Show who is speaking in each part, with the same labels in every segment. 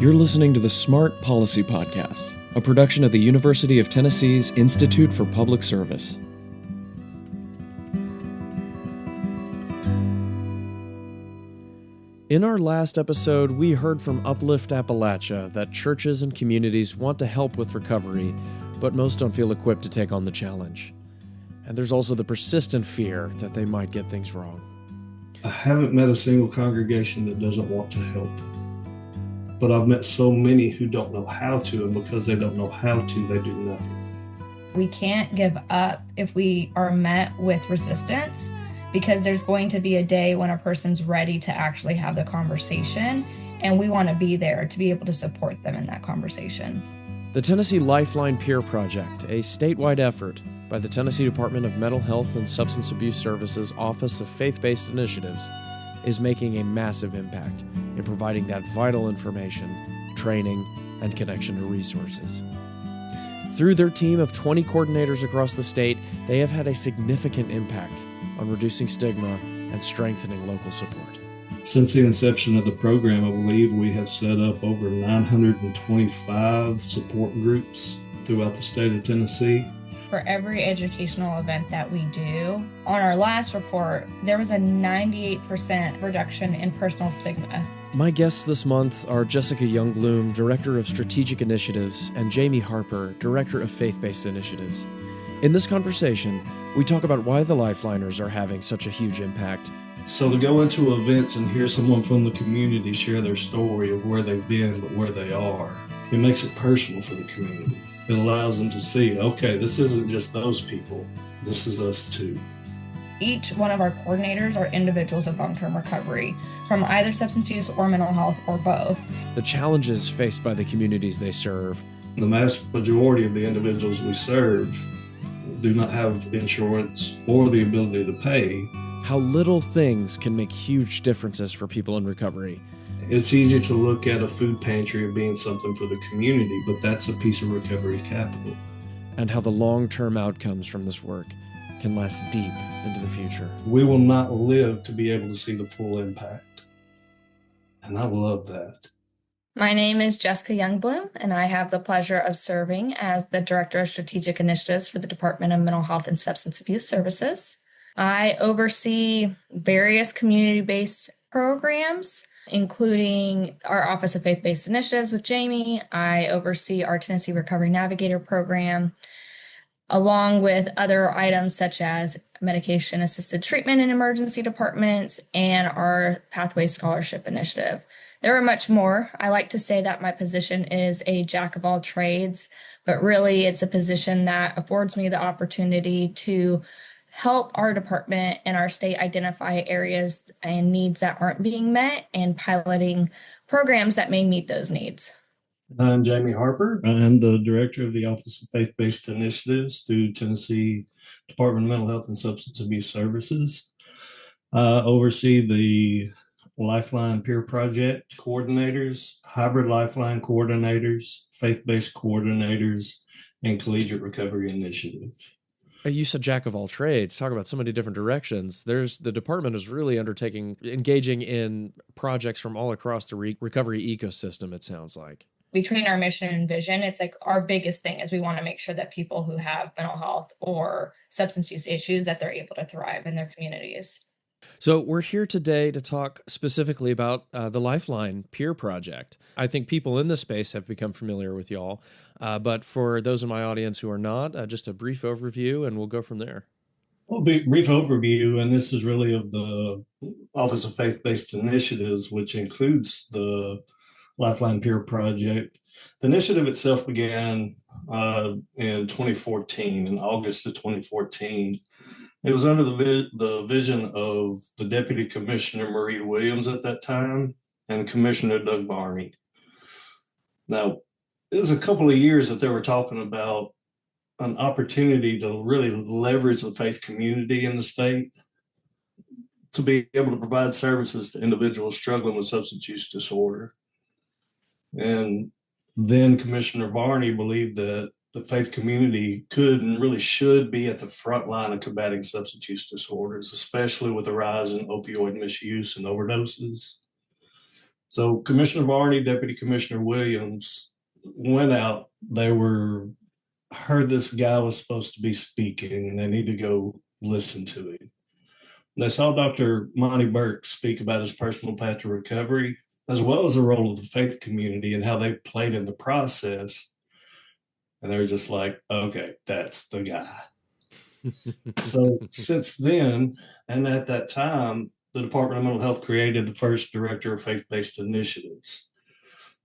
Speaker 1: You're listening to the Smart Policy Podcast, a production of the University of Tennessee's Institute for Public Service. In our last episode, we heard from Uplift Appalachia that churches and communities want to help with recovery, but most don't feel equipped to take on the challenge. And there's also the persistent fear that they might get things wrong.
Speaker 2: I haven't met a single congregation that doesn't want to help. But I've met so many who don't know how to, and because they don't know how to, they do nothing.
Speaker 3: We can't give up if we are met with resistance, because there's going to be a day when a person's ready to actually have the conversation, and we want to be there to be able to support them in that conversation.
Speaker 1: The Tennessee Lifeline Peer Project, a statewide effort by the Tennessee Department of Mental Health and Substance Abuse Services Office of Faith-Based Initiatives, is making a massive impact in providing that vital information, training, and connection to resources. Through their team of 20 coordinators across the state, they have had a significant impact on reducing stigma and strengthening local support.
Speaker 2: Since the inception of the program, I believe we have set up over 925 support groups throughout the state of Tennessee.
Speaker 3: For every educational event that we do, on our last report, there was a 98% reduction in personal stigma.
Speaker 1: My guests this month are Jessica Youngblom, Director of Strategic Initiatives, and Jaime Harper, Director of Faith-Based Initiatives. In this conversation, we talk about why the Lifeliners are having such a huge impact.
Speaker 2: So to go into events and hear someone from the community share their story of where they've been, but where they are, it makes it personal for the community. It allows them to see, okay, this isn't just those people, this is us too.
Speaker 3: Each one of our coordinators are individuals of long-term recovery from either substance use or mental health or both.
Speaker 1: The challenges faced by the communities they serve.
Speaker 2: The vast majority of the individuals we serve do not have insurance or the ability to pay.
Speaker 1: How little things can make huge differences for people in recovery.
Speaker 2: It's easy to look at a food pantry as being something for the community, but that's a piece of recovery capital.
Speaker 1: And how the long-term outcomes from this work can last deep into the future.
Speaker 2: We will not live to be able to see the full impact. And I love that.
Speaker 3: My name is Jessica Youngblom, and I have the pleasure of serving as the Director of Strategic Initiatives for the Department of Mental Health and Substance Abuse Services. I oversee various community-based programs, including our Office of Faith-Based Initiatives with Jaime. I oversee our Tennessee Recovery Navigator program, along with other items such as medication-assisted treatment in emergency departments and our Pathway Scholarship Initiative. There are much more. I like to say that my position is a jack of all trades, but really it's a position that affords me the opportunity to help our department and our state identify areas and needs that aren't being met and piloting programs that may meet those needs.
Speaker 2: I'm Jaime Harper. I'm the Director of the Office of Faith-Based Initiatives through Tennessee Department of Mental Health and Substance Abuse Services. I oversee the Lifeline Peer Project coordinators, hybrid Lifeline coordinators, faith-based coordinators, and collegiate recovery initiative.
Speaker 1: You said jack of all trades. Talk about so many different directions. The department is really engaging in projects from all across the recovery ecosystem, it sounds like.
Speaker 3: Between our mission and vision, it's like our biggest thing is we want to make sure that people who have mental health or substance use issues, that they're able to thrive in their communities.
Speaker 1: So we're here today to talk specifically about the Lifeline Peer Project. I think people in this space have become familiar with y'all, but for those in my audience who are not, just a brief overview and we'll go from there.
Speaker 2: Well, brief overview, and this is really of the Office of Faith-Based Initiatives, which includes the Lifeline Peer Project. The initiative itself began in 2014, in August of 2014. It was under the vision of the Deputy Commissioner Marie Williams at that time and Commissioner Doug Barney. Now, it was a couple of years that they were talking about an opportunity to really leverage the faith community in the state to be able to provide services to individuals struggling with substance use disorder. And then Commissioner Barney believed that the faith community could and really should be at the front line of combating substance use disorders, especially with the rise in opioid misuse and overdoses. So Commissioner Varney, Deputy Commissioner Williams went out. They heard this guy was supposed to be speaking, and they need to go listen to him. They saw Dr. Monty Burke speak about his personal path to recovery, as well as the role of the faith community and how they played in the process. And they're just like, okay, that's the guy. So since then, and at that time, the Department of Mental Health created the first director of faith-based initiatives.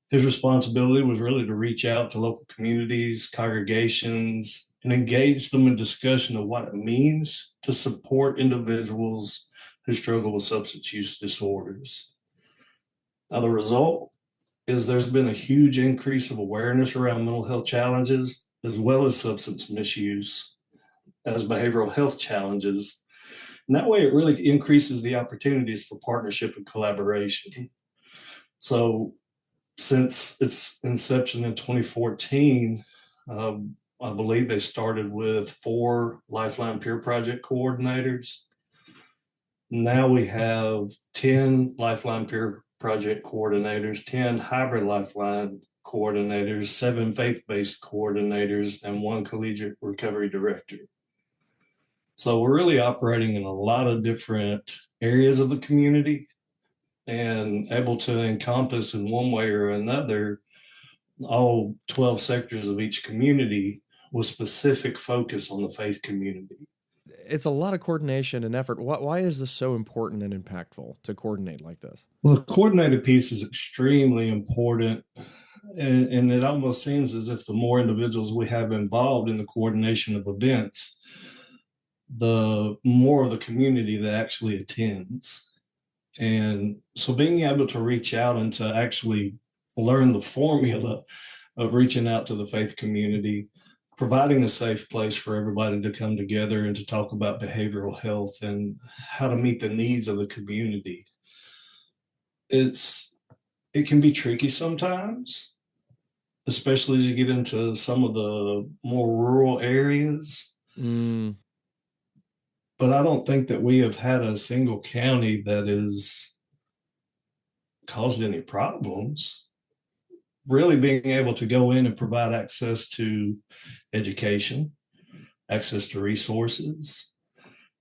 Speaker 2: His responsibility was really to reach out to local communities, congregations, and engage them in discussion of what it means to support individuals who struggle with substance use disorders. Now, the result is there's been a huge increase of awareness around mental health challenges, as well as substance misuse as behavioral health challenges. And that way, it really increases the opportunities for partnership and collaboration. So since its inception in 2014, I believe they started with 4 Lifeline Peer Project coordinators. Now we have 10 Lifeline Peer Project coordinators, 10 Hybrid Lifeline coordinators, 7 faith-based coordinators, and 1 collegiate recovery director. So we're really operating in a lot of different areas of the community and able to encompass in one way or another all 12 sectors of each community with specific focus on the faith community.
Speaker 1: It's a lot of coordination and effort. Why is this so important and impactful to coordinate like this?
Speaker 2: Well, the coordinated piece is extremely important. And it almost seems as if the more individuals we have involved in the coordination of events, the more of the community that actually attends. And so being able to reach out and to actually learn the formula of reaching out to the faith community, providing a safe place for everybody to come together and to talk about behavioral health and how to meet the needs of the community. It can be tricky sometimes, especially as you get into some of the more rural areas. But I don't think that we have had a single county that has caused any problems. Really being able to go in and provide access to education, access to resources,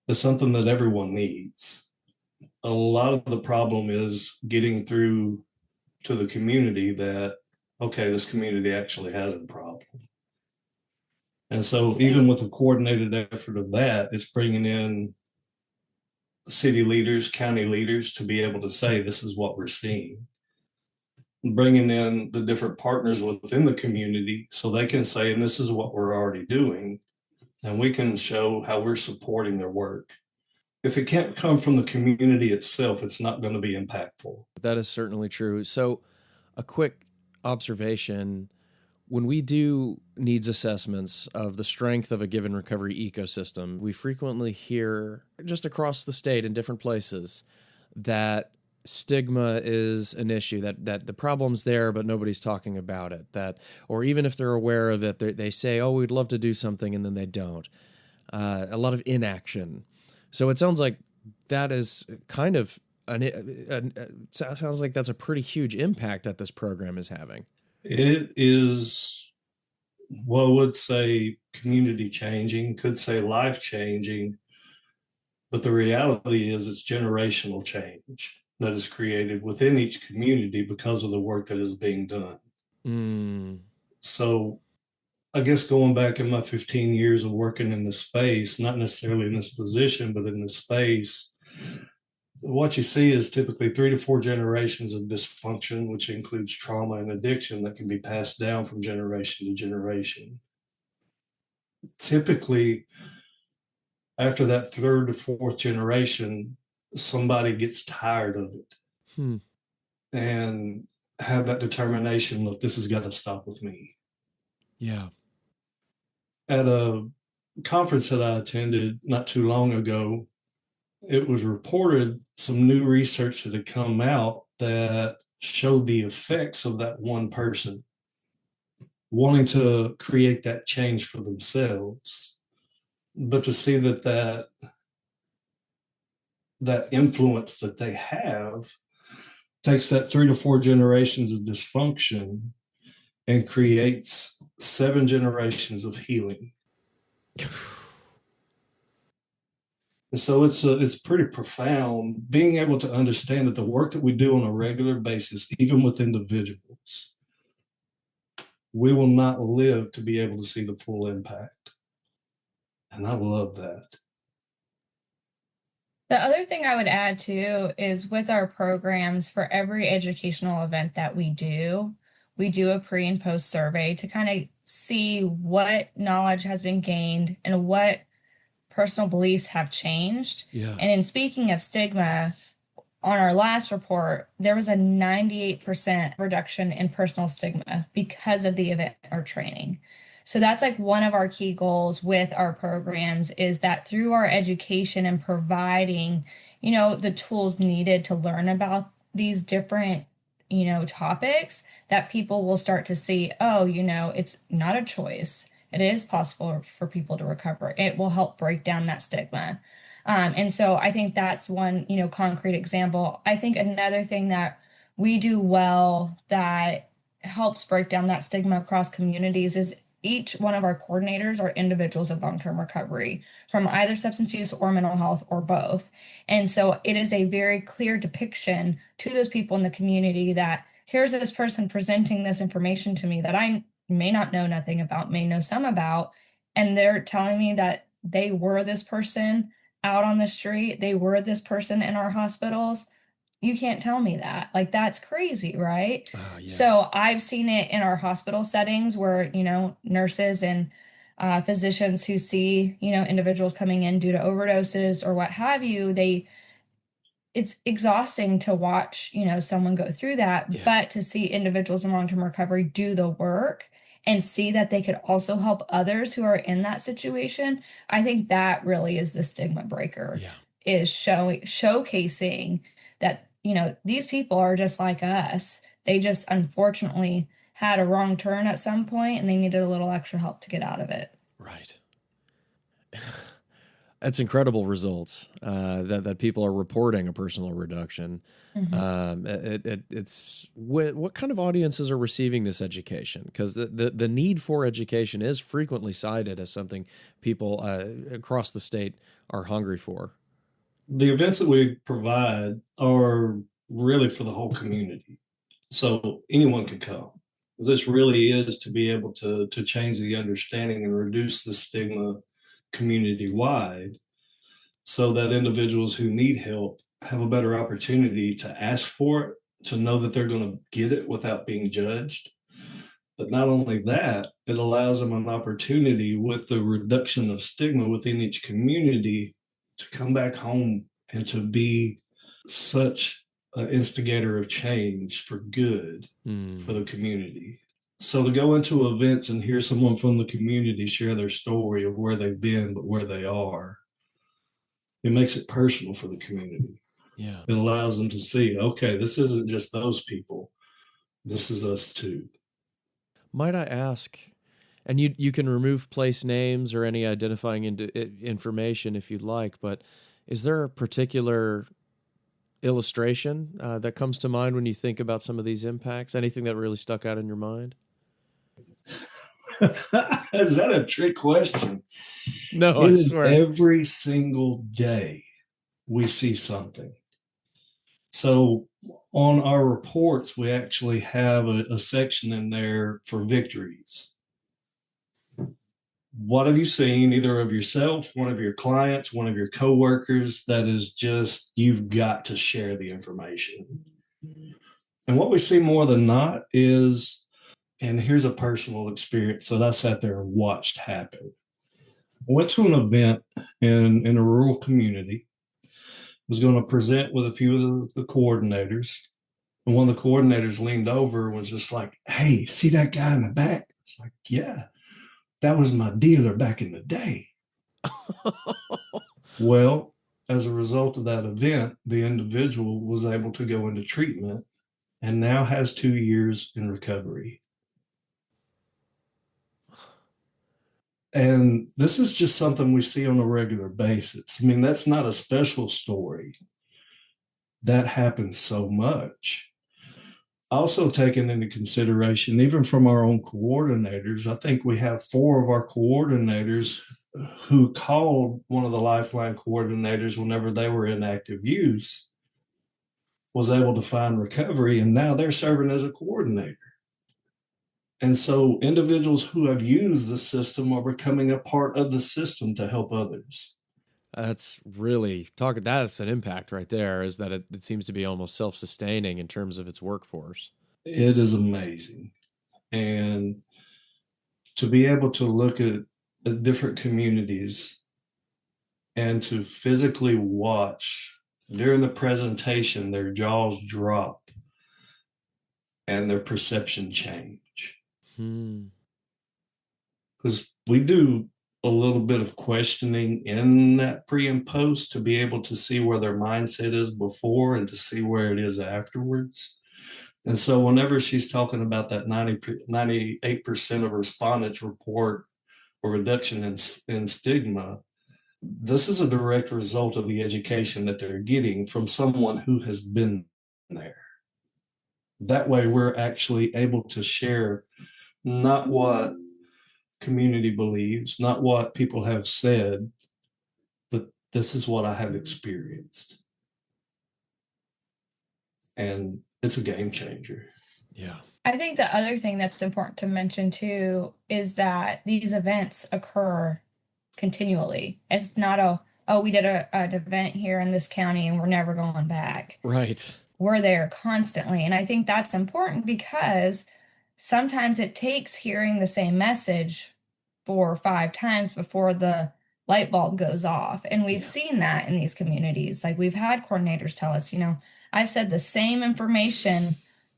Speaker 2: is something that everyone needs. A lot of the problem is getting through to the community that, okay, this community actually has a problem. And so even with a coordinated effort of that, it's bringing in city leaders, county leaders to be able to say, this is what we're seeing. Bringing in the different partners within the community so they can say, and this is what we're already doing, and we can show how we're supporting their work. If it can't come from the community itself, it's not going to be impactful.
Speaker 1: That is certainly true. So a quick observation, when we do needs assessments of the strength of a given recovery ecosystem, we frequently hear just across the state in different places that stigma is an issue, that the problem's there, but nobody's talking about it. That, or even if they're aware of it, they say, oh, we'd love to do something, and then they don't. A lot of inaction. So it sounds like that is kind of sounds like that's a pretty huge impact that this program is having.
Speaker 2: It is, well, I would say community changing, could say life changing, but the reality is it's generational change that is created within each community because of the work that is being done. So I guess going back in my 15 years of working in the space, not necessarily in this position, but in the space, what you see is typically 3 to 4 generations of dysfunction, which includes trauma and addiction that can be passed down from generation to generation. Typically, after that 3rd to 4th generation, somebody gets tired of it and have that determination, look, this has got to stop with me.
Speaker 1: Yeah.
Speaker 2: At a conference that I attended not too long ago, it was reported some new research that had come out that showed the effects of that one person wanting to create that change for themselves, but to see that influence that they have takes that 3 to 4 generations of dysfunction and creates 7 generations of healing. And so it's pretty profound being able to understand that the work that we do on a regular basis, even with individuals, we will not live to be able to see the full impact. And I love that.
Speaker 3: The other thing I would add too is with our programs, for every educational event that we do a pre and post survey to kind of see what knowledge has been gained and what personal beliefs have changed.
Speaker 1: Yeah.
Speaker 3: And in speaking of stigma, on our last report, there was a 98% reduction in personal stigma because of the event or training. So that's like one of our key goals with our programs, is that through our education and providing, the tools needed to learn about these different, topics, that people will start to see, oh, it's not a choice. It is possible for people to recover. It will help break down that stigma. And so I think that's one, concrete example. I think another thing that we do well that helps break down that stigma across communities is each one of our coordinators are individuals in long-term recovery from either substance use or mental health or both. And so it is a very clear depiction to those people in the community that here's this person presenting this information to me that I may not know nothing about, may know some about, and they're telling me that they were this person out on the street, they were this person in our hospitals. You can't tell me that. Like, that's crazy, right?
Speaker 1: Oh, yeah.
Speaker 3: So I've seen it in our hospital settings where, nurses and physicians who see, individuals coming in due to overdoses or what have you, it's exhausting to watch, someone go through that,
Speaker 1: Yeah.
Speaker 3: but to see individuals in long-term recovery do the work and see that they could also help others who are in that situation, I think that really is the stigma breaker.
Speaker 1: Yeah.
Speaker 3: Is showcasing that, these people are just like us. They just unfortunately had a wrong turn at some point and they needed a little extra help to get out of it.
Speaker 1: Right. That's incredible results that people are reporting a personal reduction.
Speaker 3: Mm-hmm.
Speaker 1: It's what kind of audiences are receiving this education? Because the need for education is frequently cited as something people across the state are hungry for.
Speaker 2: The events that we provide are really for the whole community. So anyone can come. This really is to be able to change the understanding and reduce the stigma community-wide, so that individuals who need help have a better opportunity to ask for it, to know that they're going to get it without being judged. But not only that, it allows them an opportunity with the reduction of stigma within each community to come back home and to be such an instigator of change for good for the community. So to go into events and hear someone from the community share their story of where they've been, but where they are, it makes it personal for the community.
Speaker 1: Yeah.
Speaker 2: It allows them to see, okay, this isn't just those people. This is us too.
Speaker 1: Might I ask, and you can remove place names or any identifying information if you'd like, but is there a particular illustration that comes to mind when you think about some of these impacts? Anything that really stuck out in your mind?
Speaker 2: Is that a trick question?
Speaker 1: No,
Speaker 2: it
Speaker 1: I
Speaker 2: is
Speaker 1: swear.
Speaker 2: Every single day we see something. So on our reports, we actually have a section in there for victories. What have you seen, either of yourself, one of your clients, one of your coworkers, that is just, you've got to share the information. And what we see more than not is, and here's a personal experience that I sat there and watched happen. I went to an event in a rural community, was going to present with a few of the coordinators. And one of the coordinators leaned over and was just like, hey, see that guy in the back? It's like, yeah, that was my dealer back in the day. Well, as a result of that event, the individual was able to go into treatment and now has 2 years in recovery. And this is just something we see on a regular basis. I mean, that's not a special story. That happens so much. also taken into consideration, even from our own coordinators, I think we have 4 of our coordinators who called one of the Lifeline coordinators whenever they were in active use, was able to find recovery, and now they're serving as a coordinator. And so individuals who have used the system are becoming a part of the system to help others.
Speaker 1: That's really that's an impact right there, is that it seems to be almost self-sustaining in terms of its workforce.
Speaker 2: It is amazing. And to be able to look at different communities and to physically watch during the presentation, their jaws drop and their perception change. Because we do a little bit of questioning in that pre and post to be able to see where their mindset is before and to see where it is afterwards. And so whenever she's talking about that 98% of respondents report a reduction in stigma, this is a direct result of the education that they're getting from someone who has been there. That way we're actually able to share not what community believes, not what people have said, but this is what I have experienced. And it's a game changer.
Speaker 1: Yeah.
Speaker 3: I think the other thing that's important to mention too is that these events occur continually. It's not we did an event here in this county and we're never going back.
Speaker 1: Right.
Speaker 3: We're there constantly. And I think that's important because sometimes it takes hearing the same message 4 or 5 times before the light bulb goes off. And we've seen that in these communities. Like we've had coordinators tell us, I've said the same information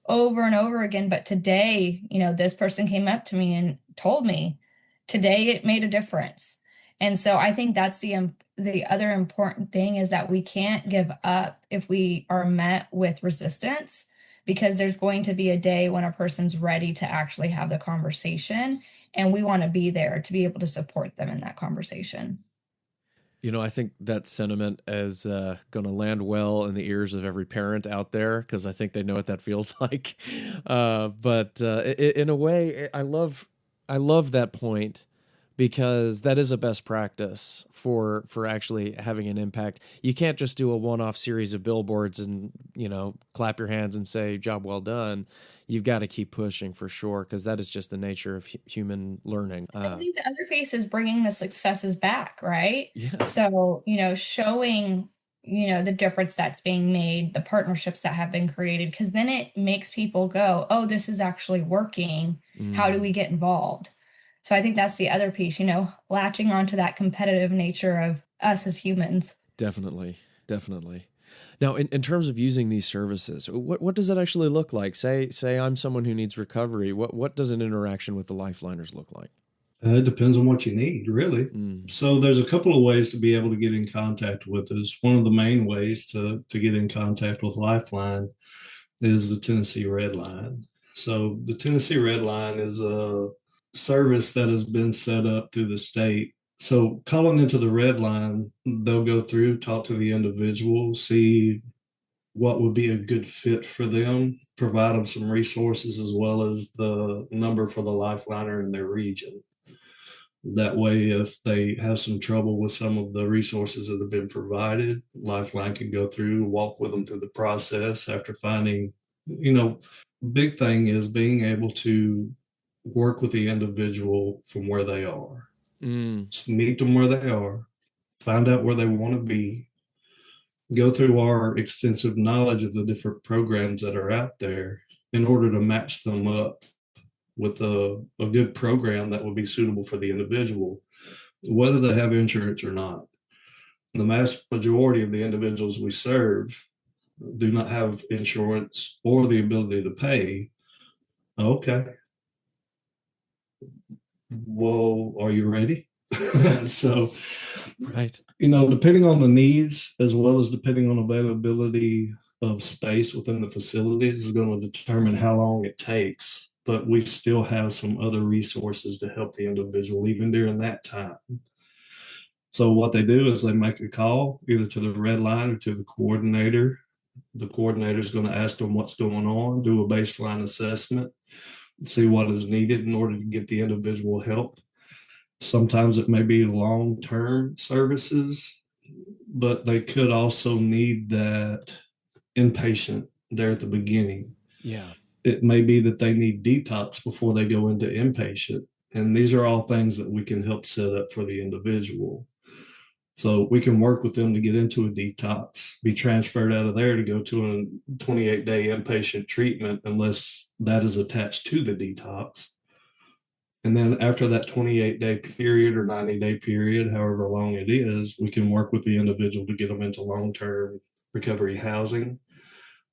Speaker 3: over and over again, but today, this person came up to me and told me today it made a difference. And so I think that's the other important thing is that we can't give up if we are met with resistance, because there's going to be a day when a person's ready to actually have the conversation. And we want to be there to be able to support them in that conversation.
Speaker 1: I think that sentiment is going to land well in the ears of every parent out there, because I think they know what that feels like. But in a way, I love that point, because that is a best practice for actually having an impact. You can't just do a one-off series of billboards and, clap your hands and say, job well done. You've got to keep pushing for sure, because that is just the nature of human learning.
Speaker 3: I think the other piece is bringing the successes back, right?
Speaker 1: Yeah.
Speaker 3: So, showing, the difference that's being made, the partnerships that have been created, because then it makes people go, oh, this is actually working. How do we get involved? So I think that's the other piece, latching onto that competitive nature of us as humans.
Speaker 1: Definitely. Now, in terms of using these services, what does that actually look like? Say I'm someone who needs recovery. What does an interaction with the Lifeliners look like?
Speaker 2: It depends on what you need, really. So there's a couple of ways to be able to get in contact with us. One of the main ways to get in contact with Lifeline is the Tennessee Red Line. So the Tennessee Red Line is a service that has been set up through the state. So calling into the Red Line, they'll go through, talk to the individual, see what would be a good fit for them, provide them some resources as well as the number for the Lifeliner in their region. That way, if they have some trouble with some of the resources that have been provided, Lifeline can go through, walk with them through the process after finding, big thing is being able to work with the individual from where they are. Just meet them where they are, find out where they want to be, go through our extensive knowledge of the different programs that are out there in order to match them up with a good program that would be suitable for the individual, whether they have insurance or not. The vast majority of the individuals we serve do not have insurance or the ability to pay. Okay. Well, are you ready? So,
Speaker 1: right.
Speaker 2: Depending on the needs, as well as depending on availability of space within the facilities, is going to determine how long it takes. But we still have some other resources to help the individual even during that time. So what they do is they make a call either to the Red Line or to the coordinator. The coordinator is going to ask them what's going on, do a baseline assessment, see what is needed in order to get the individual help. Sometimes it may be long-term services, but they could also need that inpatient there at the beginning.
Speaker 1: Yeah.
Speaker 2: It may be that they need detox before they go into inpatient. And these are all things that we can help set up for the individual. So we can work with them to get into a detox, be transferred out of there to go to a 28-day inpatient treatment unless that is attached to the detox. And then after that 28-day period or 90-day period, however long it is, we can work with the individual to get them into long-term recovery housing,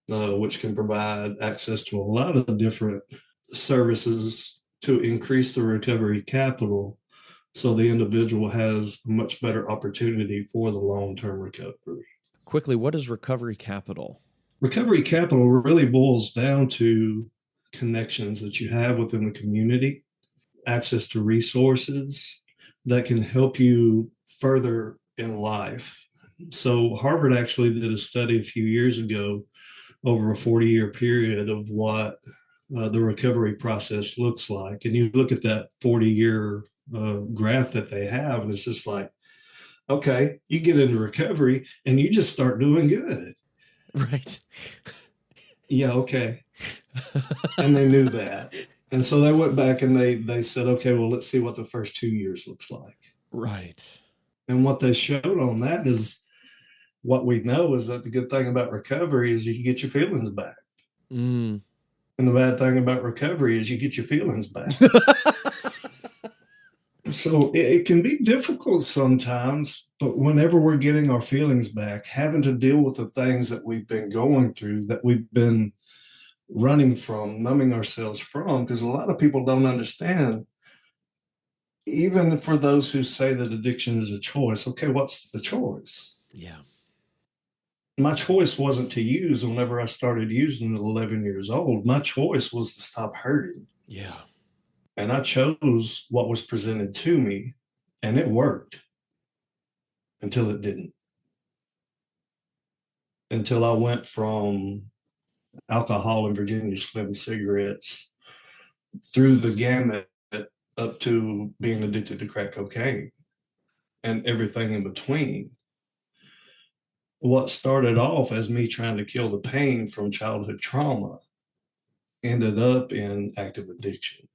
Speaker 2: which can provide access to a lot of different services to increase the recovery capital so the individual has a much better opportunity for the long-term recovery.
Speaker 1: Quickly, what is recovery capital?
Speaker 2: Recovery capital really boils down to connections that you have within the community, access to resources that can help you further in life. So Harvard actually did a study a few years ago over a 40-year period of what the recovery process looks like. And you look at that 40-year graph that they have, and it's just like, okay, you get into recovery and you just start doing good.
Speaker 1: Right.
Speaker 2: Yeah, okay. And they knew that. And so they went back and they said, okay, well, let's see what the first 2 years looks like.
Speaker 1: Right.
Speaker 2: And what they showed on that is what we know is that the good thing about recovery is you get your feelings back.
Speaker 1: Mm.
Speaker 2: And the bad thing about recovery is you get your feelings back. So it can be difficult sometimes, but whenever we're getting our feelings back, having to deal with the things that we've been going through, that we've been running from, numbing ourselves from, because a lot of people don't understand, even for those who say that addiction is a choice, okay, what's the choice?
Speaker 1: Yeah.
Speaker 2: My choice wasn't to use whenever I started using at 11 years old. My choice was to stop hurting.
Speaker 1: Yeah.
Speaker 2: And I chose what was presented to me, and it worked until it didn't. Until I went from alcohol and Virginia Slim cigarettes through the gamut up to being addicted to crack cocaine and everything in between. What started off as me trying to kill the pain from childhood trauma ended up in active addiction.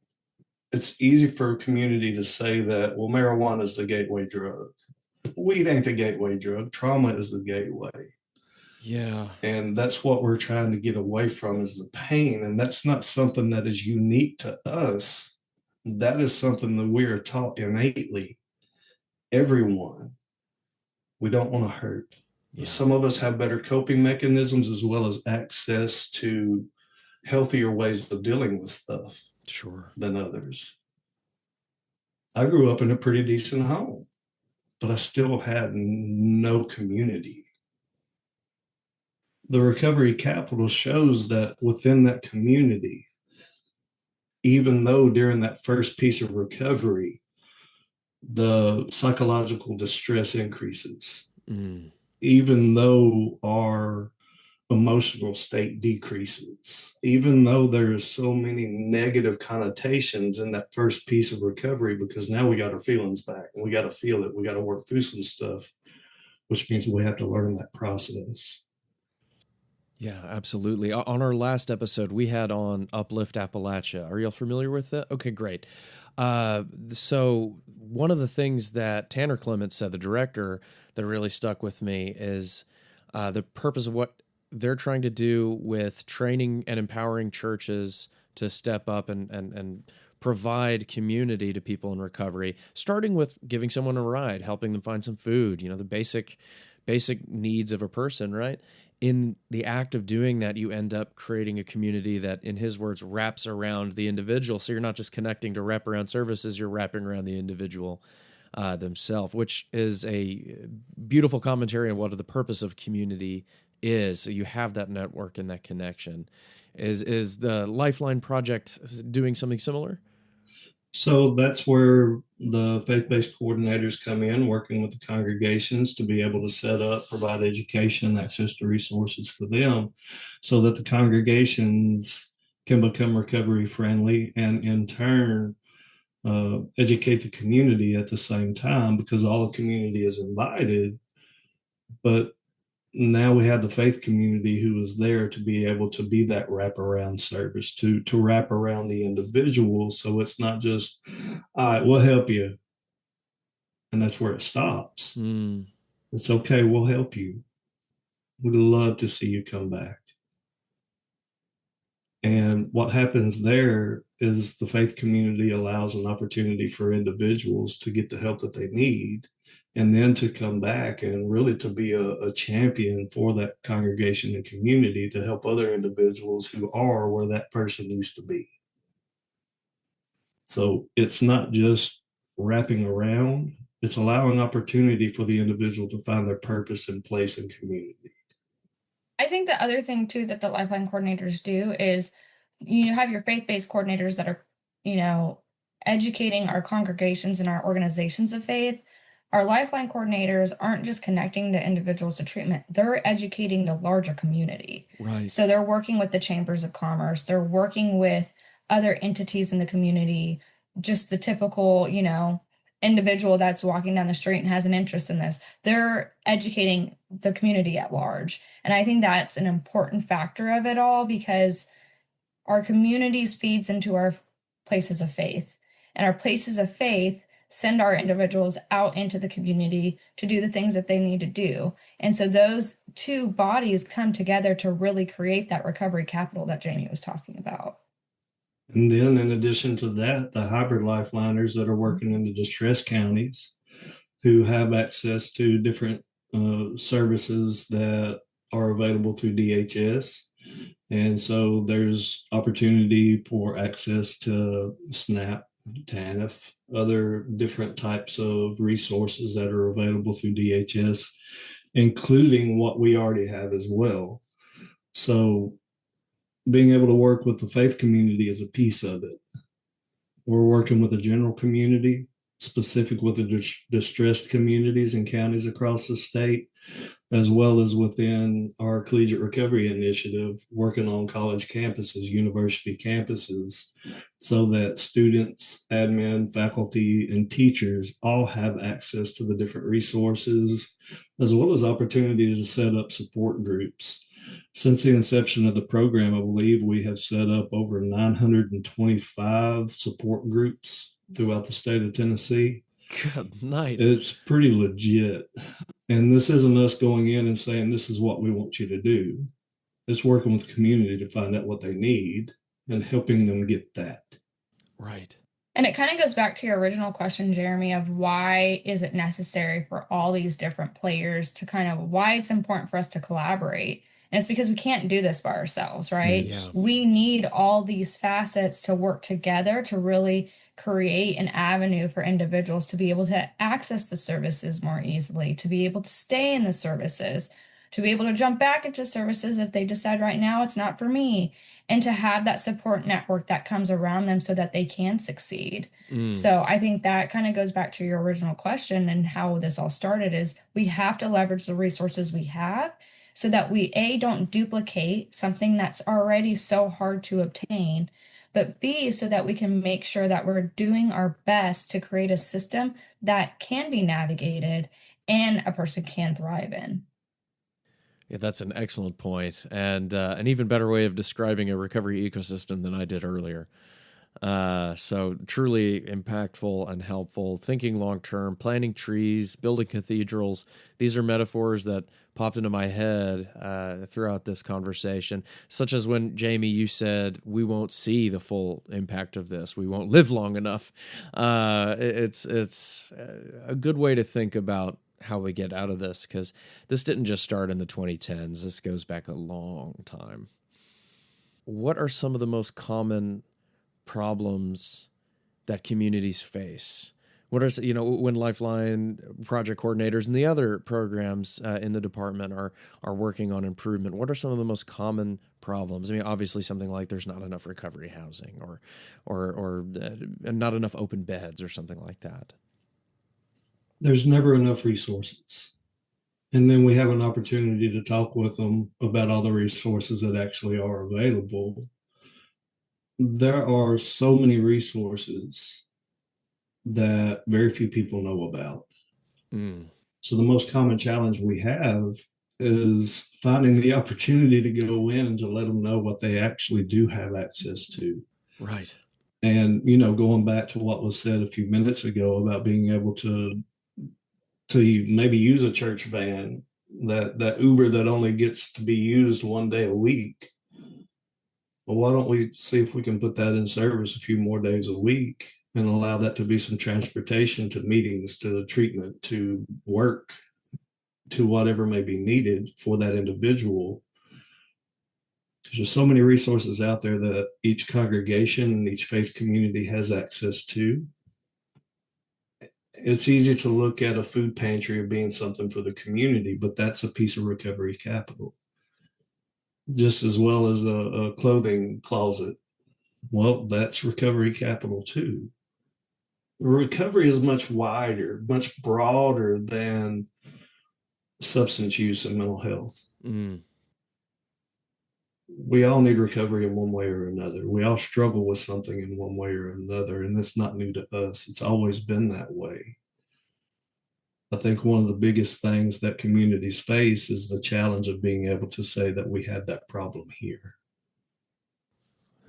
Speaker 2: It's easy for a community to say that, well, marijuana is the gateway drug. Weed ain't the gateway drug. Trauma is the gateway.
Speaker 1: Yeah.
Speaker 2: And that's what we're trying to get away from, is the pain. And that's not something that is unique to us. That is something that we are taught innately. Everyone. We don't want to hurt.
Speaker 1: Yeah.
Speaker 2: Some of us have better coping mechanisms as well as access to healthier ways of dealing with stuff.
Speaker 1: Sure.
Speaker 2: Than others. I grew up in a pretty decent home, but I still had no community. The recovery capital shows that within that community, even though during that first piece of recovery, the psychological distress increases, even though our emotional state decreases, even though there is so many negative connotations in that first piece of recovery, because now we got our feelings back and we got to feel it. We got to work through some stuff, which means we have to learn that process.
Speaker 1: Yeah, absolutely. On our last episode, we had on Uplift Appalachia. Are y'all familiar with that? Okay, great. So one of the things that Tanner Clements said, the director, that really stuck with me is the purpose of what they're trying to do with training and empowering churches to step up and provide community to people in recovery, starting with giving someone a ride, helping them find some food, the basic needs of a person, right? In the act of doing that, you end up creating a community that, in his words, wraps around the individual. So you're not just connecting to wraparound services, you're wrapping around the individual themselves, which is a beautiful commentary on what the purpose of community is. So you have that network and that connection. Is the Lifeline Project doing something similar?
Speaker 2: So that's where the faith-based coordinators come in, working with the congregations to be able to set up, provide education, access to resources for them so that the congregations can become recovery friendly and in turn educate the community at the same time, because all the community is invited. But now we have the faith community who is there to be able to be that wraparound service, to wrap around the individual. So it's not just, all right, we'll help you. And that's where it stops. It's okay, we'll help you. We'd love to see you come back. And what happens there is the faith community allows an opportunity for individuals to get the help that they need, and then to come back and really to be a champion for that congregation and community to help other individuals who are where that person used to be. So it's not just wrapping around, it's allowing opportunity for the individual to find their purpose and place in community.
Speaker 3: I think the other thing too that the Lifeline coordinators do is you have your faith-based coordinators that are, educating our congregations and our organizations of faith. Our Lifeline coordinators aren't just connecting the individuals to treatment, they're educating the larger community.
Speaker 1: Right.
Speaker 3: So they're working with the chambers of commerce, they're working with other entities in the community, just the typical, individual that's walking down the street and has an interest in this. They're educating the community at large. And I think that's an important factor of it all, because our communities feeds into our places of faith, and our places of faith send our individuals out into the community to do the things that they need to do. And so those two bodies come together to really create that recovery capital that Jaime was talking about.
Speaker 2: And then in addition to that, the hybrid lifeliners that are working in the distressed counties who have access to different services that are available through DHS. And so there's opportunity for access to SNAP, TANF, other different types of resources that are available through DHS, including what we already have as well. So being able to work with the faith community is a piece of it. We're working with the general community, specific with the distressed communities and counties across the state, as well as within our collegiate recovery initiative, working on college campuses, university campuses, so that students, admin, faculty, and teachers all have access to the different resources, as well as opportunity to set up support groups. Since the inception of the program, I believe we have set up over 925 support groups throughout the state of Tennessee.
Speaker 1: Good night.
Speaker 2: It's pretty legit. And this isn't us going in and saying, this is what we want you to do. It's working with the community to find out what they need and helping them get that.
Speaker 1: Right.
Speaker 3: And it kind of goes back to your original question, Jeremy, of why is it necessary for all these different players to why it's important for us to collaborate. And it's because we can't do this by ourselves, right?
Speaker 1: Yeah.
Speaker 3: We need all these facets to work together to really create an avenue for individuals to be able to access the services more easily, to be able to stay in the services, to be able to jump back into services if they decide right now it's not for me, and to have that support network that comes around them so that they can succeed. So I think that kind of goes back to your original question and how this all started is we have to leverage the resources we have so that we, A, don't duplicate something that's already so hard to obtain, but B, so that we can make sure that we're doing our best to create a system that can be navigated and a person can thrive in.
Speaker 1: Yeah, that's an excellent point, and an even better way of describing a recovery ecosystem than I did earlier. So truly impactful and helpful, thinking long-term, planting trees, building cathedrals. These are metaphors that popped into my head throughout this conversation, such as when, Jaime, you said, we won't see the full impact of this. We won't live long enough. It's a good way to think about how we get out of this, because this didn't just start in the 2010s. This goes back a long time. What are some of the most common problems that communities face What are, when Lifeline project coordinators and the other programs in the department are working on improvement, what are some of the most common problems? I mean, obviously something like there's not enough recovery housing or not enough open beds or something like that.
Speaker 2: There's never enough resources. And then we have an opportunity to talk with them about all the resources that actually are available. There are so many resources that very few people know about. So the most common challenge we have is finding the opportunity to go in and to let them know what they actually do have access to.
Speaker 1: Right.
Speaker 2: And, going back to what was said a few minutes ago about being able to maybe use a church van, that Uber that only gets to be used one day a week. Well, why don't we see if we can put that in service a few more days a week and allow that to be some transportation to meetings, to treatment, to work, to whatever may be needed for that individual. Because there's so many resources out there that each congregation and each faith community has access to. It's easy to look at a food pantry as being something for the community, but that's a piece of recovery capital. Just as well as a clothing closet. Well, that's recovery capital too. Recovery is much wider, much broader than substance use and mental health. We all need recovery in one way or another. We all struggle with something in one way or another, and it's not new to us. It's always been that way. I think one of the biggest things that communities face is the challenge of being able to say that we had that problem here.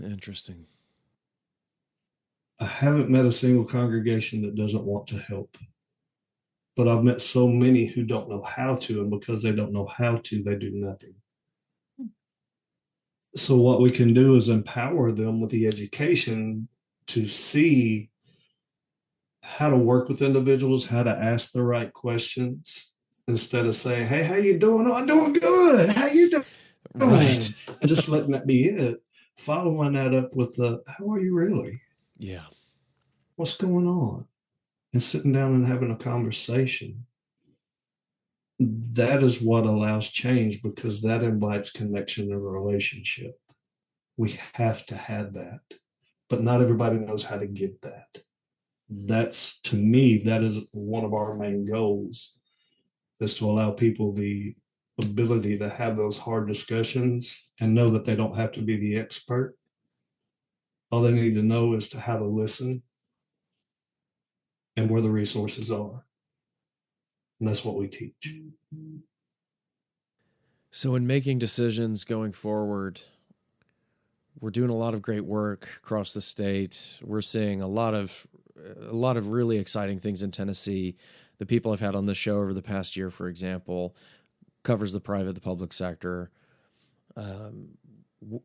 Speaker 1: Interesting.
Speaker 2: I haven't met a single congregation that doesn't want to help, but I've met so many who don't know how to, and because they don't know how to, they do nothing. So what we can do is empower them with the education to see how to work with individuals, how to ask the right questions, instead of saying, "Hey, how you doing?" "Oh, I'm doing good. How you doing?"
Speaker 1: Right.
Speaker 2: And just letting that be it. Following that up with "How are you really?
Speaker 1: Yeah.
Speaker 2: What's going on?" And sitting down and having a conversation. That is what allows change, because that invites connection and relationship. We have to have that, but not everybody knows how to get that. That's, to me, that is one of our main goals, is to allow people the ability to have those hard discussions and know that they don't have to be the expert. All they need to know is to how to listen and where the resources are. And that's what we teach.
Speaker 1: So in making decisions going forward, we're doing a lot of great work across the state. We're seeing a lot of really exciting things in Tennessee. The people I've had on this show over the past year, for example, covers the private, the public sector.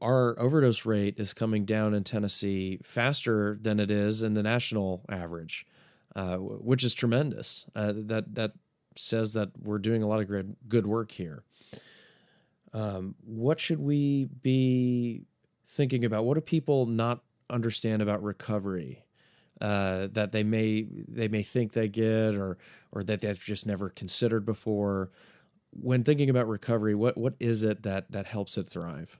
Speaker 1: Our overdose rate is coming down in Tennessee faster than it is in the national average, which is tremendous. That says that we're doing a lot of good work here. What should we be thinking about? What do people not understand about recovery that they may think they get or that they've just never considered before? When thinking about recovery, what is it that helps it thrive?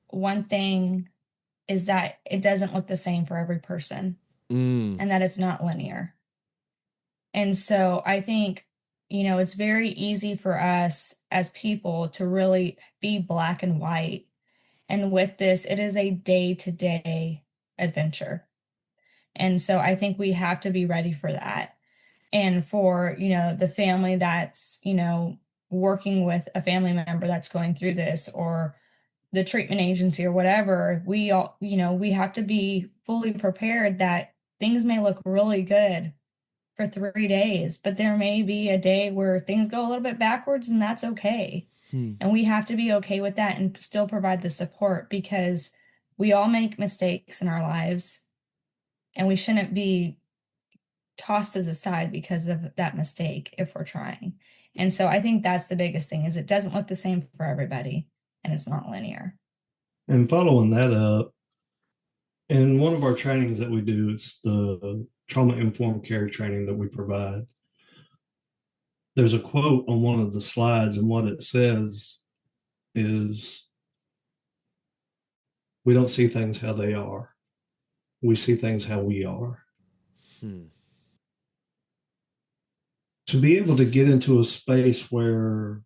Speaker 3: One thing is that it doesn't look the same for every person, and that it's not linear. And so I think, it's very easy for us as people to really be black and white. And with this, it is a day-to-day adventure. And so I think we have to be ready for that. And for, the family that's, working with a family member that's going through this, or the treatment agency or whatever, we all, we have to be fully prepared that things may look really good for 3 days, but there may be a day where things go a little bit backwards, and that's okay. And we have to be okay with that and still provide the support, because we all make mistakes in our lives, and we shouldn't be tossed to the side because of that mistake if we're trying. And so I think that's the biggest thing, is it doesn't look the same for everybody, and it's not linear.
Speaker 2: And following that up, In one of our trainings that we do, it's the trauma-informed care training that we provide. There's a quote on one of the slides, and what it says is, we don't see things how they are. We see things how we are. To be able to get into a space where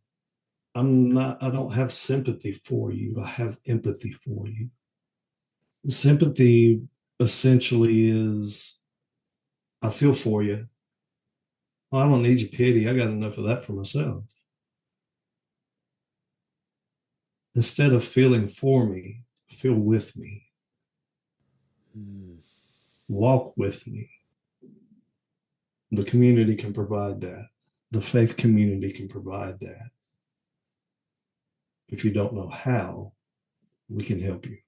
Speaker 2: I don't have sympathy for you, I have empathy for you. Sympathy essentially is, I feel for you. Well, I don't need your pity. I got enough of that for myself. Instead of feeling for me, feel with me. Walk with me. The community can provide that. The faith community can provide that. If you don't know how, we can help you.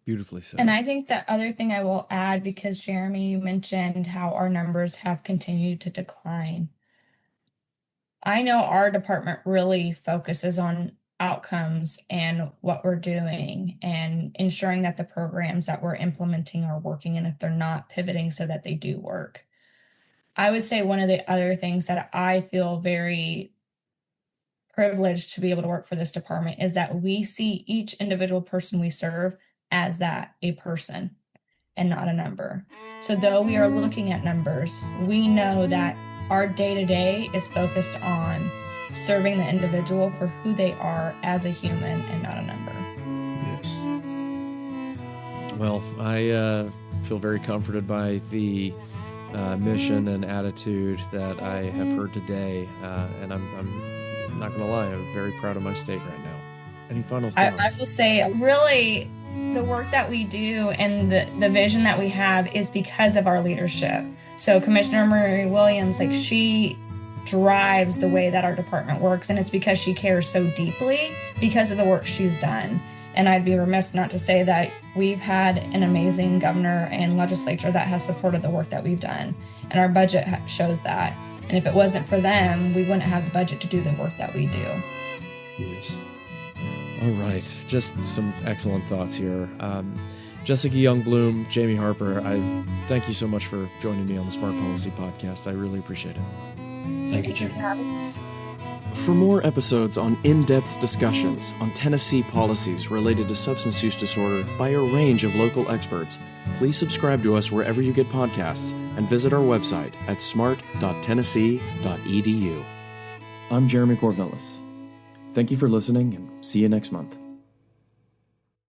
Speaker 1: Beautifully said.
Speaker 3: And I think the other thing I will add, because Jeremy, you mentioned how our numbers have continued to decline. I know our department really focuses on outcomes and what we're doing and ensuring that the programs that we're implementing are working, and if they're not, pivoting so that they do work. I would say one of the other things that I feel very privileged to be able to work for this department is that we see each individual person we serve as that, a person and not a number. So though we are looking at numbers, we know that our day-to-day is focused on serving the individual for who they are as a human and not a number.
Speaker 2: Yes.
Speaker 1: Well, I feel very comforted by the mission and attitude that I have heard today, and I'm not going to lie, I'm very proud of my state right now. Any final thoughts?
Speaker 3: I will say, really, the work that we do and the vision that we have is because of our leadership. So Commissioner Murray Williams, she drives the way that our department works, and it's because she cares so deeply because of the work she's done. And I'd be remiss not to say that we've had an amazing governor and legislature that has supported the work that we've done, and our budget shows that. And if it wasn't for them, we wouldn't have the budget to do the work that we do.
Speaker 2: Yes.
Speaker 1: All right, just some excellent thoughts here. Jessica Youngblom, Jaime Harper, I thank you so much for joining me on the Smart Policy Podcast. I really appreciate it.
Speaker 2: Thank you, Jim.
Speaker 1: For more episodes on in-depth discussions on Tennessee policies related to substance use disorder by a range of local experts, please subscribe to us wherever you get podcasts and visit our website at smart.tennessee.edu. I'm Jeremy Corvelis. Thank you for listening, and see you next month.